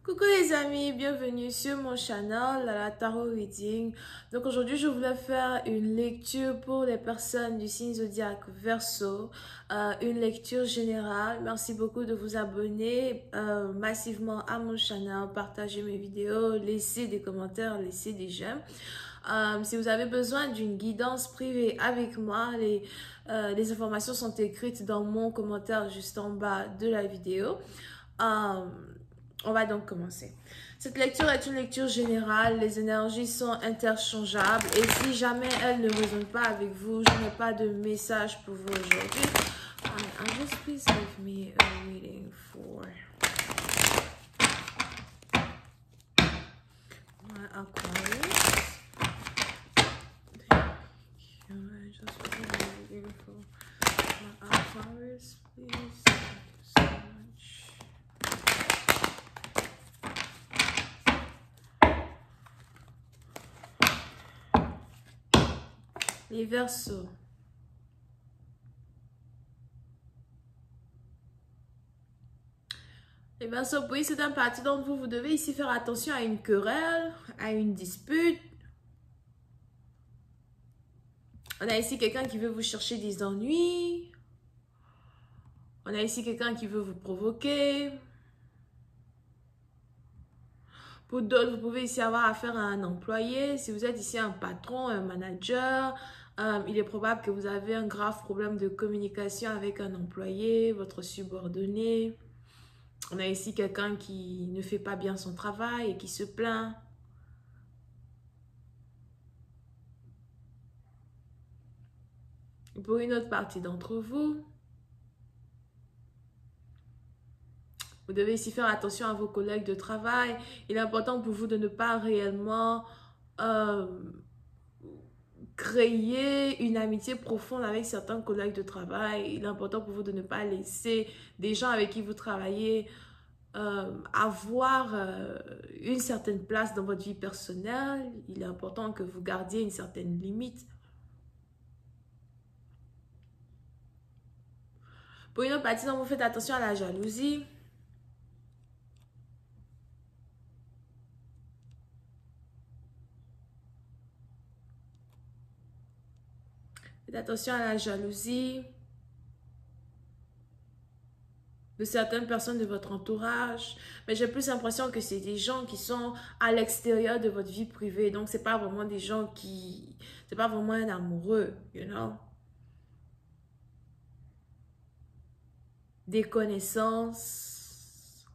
Coucou les amis, bienvenue sur mon channel la Tarot Reading. Donc aujourd'hui je voulais faire une lecture pour les personnes du signe zodiaque Verseau, une lecture générale. Merci beaucoup de vous abonner massivement à mon channel, partager mes vidéos, laisser des commentaires, laisser des j'aime. Si vous avez besoin d'une guidance privée avec moi, les informations sont écrites dans mon commentaire juste en bas de la vidéo. On va donc commencer. Cette lecture est une lecture générale. Les énergies sont interchangeables. Et si jamais elles ne résonnent pas avec vous, je n'ai pas de message pour vous aujourd'hui. Just please give me a reading for my Aquarius. Just please give me a reading for my Aquarius, please. Thank you so much. Les Verseaux. Les Verseaux, oui, c'est un parti d'entre vous. Vous devez ici faire attention à une querelle, à une dispute. On a ici quelqu'un qui veut vous chercher des ennuis. On a ici quelqu'un qui veut vous provoquer. Pour d'autres, vous pouvez ici avoir affaire à un employé. Si vous êtes ici un patron, un manager, il est probable que vous avez un grave problème de communication avec un employé, votre subordonné. On a ici quelqu'un qui ne fait pas bien son travail et qui se plaint. Pour une autre partie d'entre vous, vous devez ici faire attention à vos collègues de travail. Il est important pour vous de ne pas réellement créer une amitié profonde avec certains collègues de travail. Il est important pour vous de ne pas laisser des gens avec qui vous travaillez avoir une certaine place dans votre vie personnelle. Il est important que vous gardiez une certaine limite. Pour une autre partie, donc, vous faites attention à la jalousie. Faites attention à la jalousie de certaines personnes de votre entourage. Mais j'ai plus l'impression que c'est des gens qui sont à l'extérieur de votre vie privée. Donc, c'est pas vraiment des gens qui... C'est pas vraiment un amoureux, you know. Des connaissances.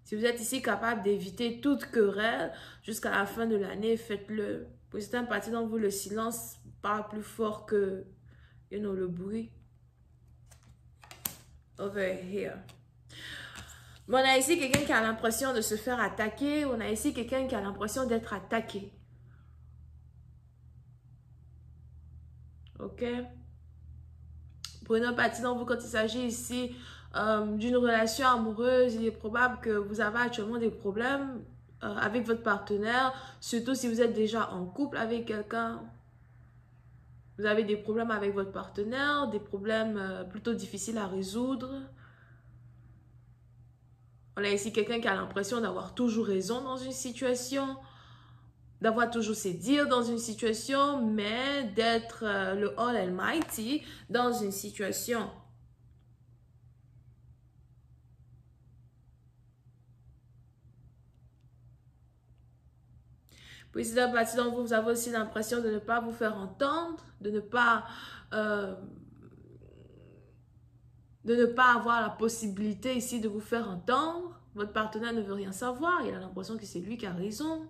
Si vous êtes ici capable d'éviter toute querelle jusqu'à la fin de l'année, faites-le. Pour certaines parties d'entre vous, le silence parle plus fort que, you know, le bruit. Over here. On a ici quelqu'un qui a l'impression de se faire attaquer. On a ici quelqu'un qui a l'impression d'être attaqué. Ok? Pour une autre partie d'entre vous, quand il s'agit ici d'une relation amoureuse, il est probable que vous avez actuellement des problèmes avec votre partenaire. Surtout si vous êtes déjà en couple avec quelqu'un. Vous avez des problèmes avec votre partenaire, des problèmes plutôt difficiles à résoudre. On a ici quelqu'un qui a l'impression d'avoir toujours raison dans une situation, d'avoir toujours ses dires dans une situation, mais d'être le All Almighty dans une situation. Puis si la partie d'entre vous, vous avez aussi l'impression de ne pas vous faire entendre, de ne pas avoir la possibilité ici de vous faire entendre. Votre partenaire ne veut rien savoir, il a l'impression que c'est lui qui a raison.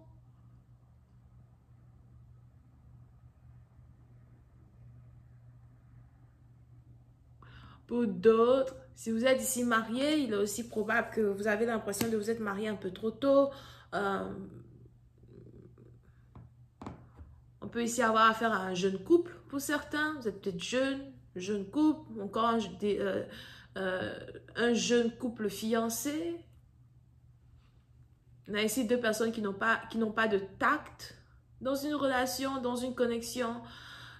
Pour d'autres, si vous êtes ici marié, il est aussi probable que vous avez l'impression de vous être marié un peu trop tôt. On peut ici avoir affaire à un jeune couple pour certains. Vous êtes peut-être jeune couple, encore un jeune couple fiancé. On a ici deux personnes qui n'ont pas de tact dans une relation, dans une connexion.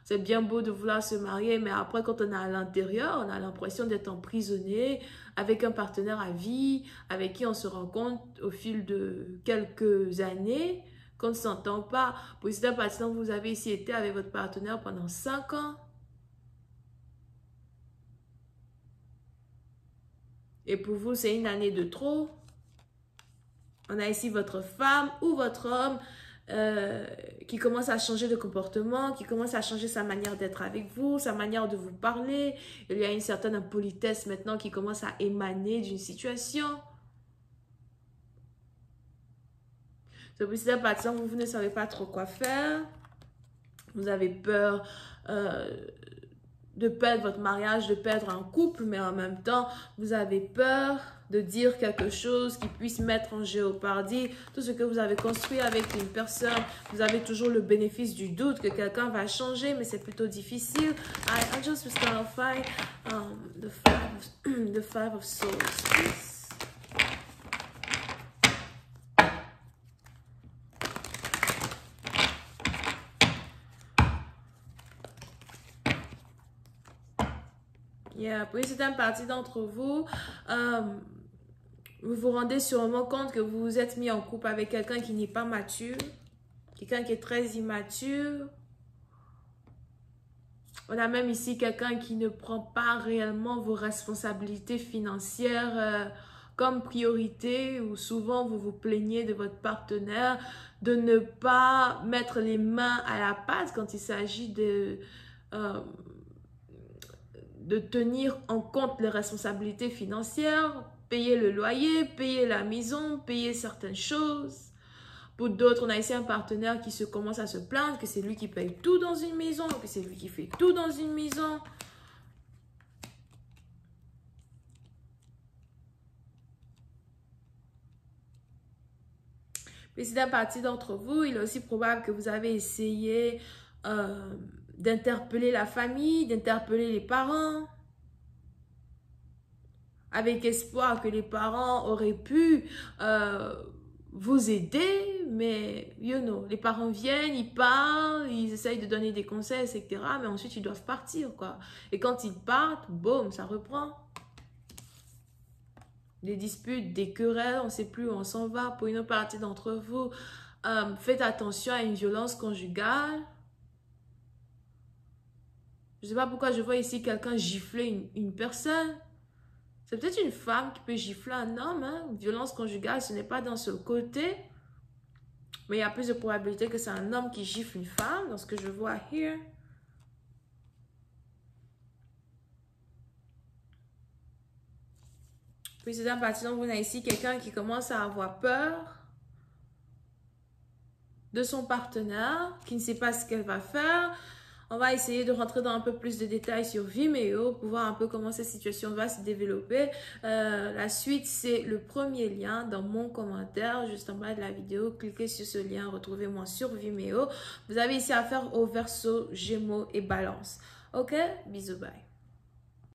C'est bien beau de vouloir se marier, mais après, quand on est à l'intérieur, on a l'impression d'être emprisonné avec un partenaire à vie, avec qui on se rend compte au fil de quelques années qu'on ne s'entend pas. Pour certains, par exemple, vous avez ici été avec votre partenaire pendant 5 ans. Et pour vous, c'est une année de trop. On a ici votre femme ou votre homme qui commence à changer de comportement, qui commence à changer sa manière d'être avec vous, sa manière de vous parler. Il y a une certaine impolitesse maintenant qui commence à émaner d'une situation. C'est pour ça, par exemple, vous ne savez pas trop quoi faire. Vous avez peur de perdre votre mariage, de perdre un couple, mais en même temps, vous avez peur de dire quelque chose qui puisse mettre en géopardie tout ce que vous avez construit avec une personne. Vous avez toujours le bénéfice du doute que quelqu'un va changer, mais c'est plutôt difficile. I just was gonna find the five of swords, please. Yeah, pour une certaine partie d'entre vous, vous vous rendez sûrement compte que vous vous êtes mis en couple avec quelqu'un qui n'est pas mature, quelqu'un qui est très immature. On a même ici quelqu'un qui ne prend pas réellement vos responsabilités financières comme priorité, ou souvent vous vous plaignez de votre partenaire de ne pas mettre les mains à la pâte quand il s'agit de tenir en compte les responsabilités financières, payer le loyer, payer la maison, payer certaines choses. Pour d'autres, on a ici un partenaire qui commence à se plaindre que c'est lui qui paye tout dans une maison, que c'est lui qui fait tout dans une maison. Mais c'est une partie d'entre vous, il est aussi probable que vous avez essayé d'interpeller la famille, d'interpeller les parents, avec espoir que les parents auraient pu vous aider, mais les parents viennent, ils parlent, ils essayent de donner des conseils, etc. Mais ensuite, ils doivent partir, quoi. Et quand ils partent, boum, ça reprend. Des disputes, des querelles, on ne sait plus où on s'en va. Pour une partie d'entre vous, faites attention à une violence conjugale. Je ne sais pas pourquoi je vois ici quelqu'un gifler une personne. C'est peut-être une femme qui peut gifler un homme. Hein? Violence conjugale, ce n'est pas d'un seul côté. Mais il y a plus de probabilité que c'est un homme qui gifle une femme dans ce que je vois here. Puis c'est un parti, donc on a ici quelqu'un qui commence à avoir peur de son partenaire, qui ne sait pas ce qu'elle va faire. On va essayer de rentrer dans un peu plus de détails sur Vimeo pour voir un peu comment cette situation va se développer. La suite, c'est le premier lien dans mon commentaire, juste en bas de la vidéo. Cliquez sur ce lien, retrouvez-moi sur Vimeo. Vous avez ici affaire au Verseau, Gémeaux et Balance. Ok? Bisous, bye.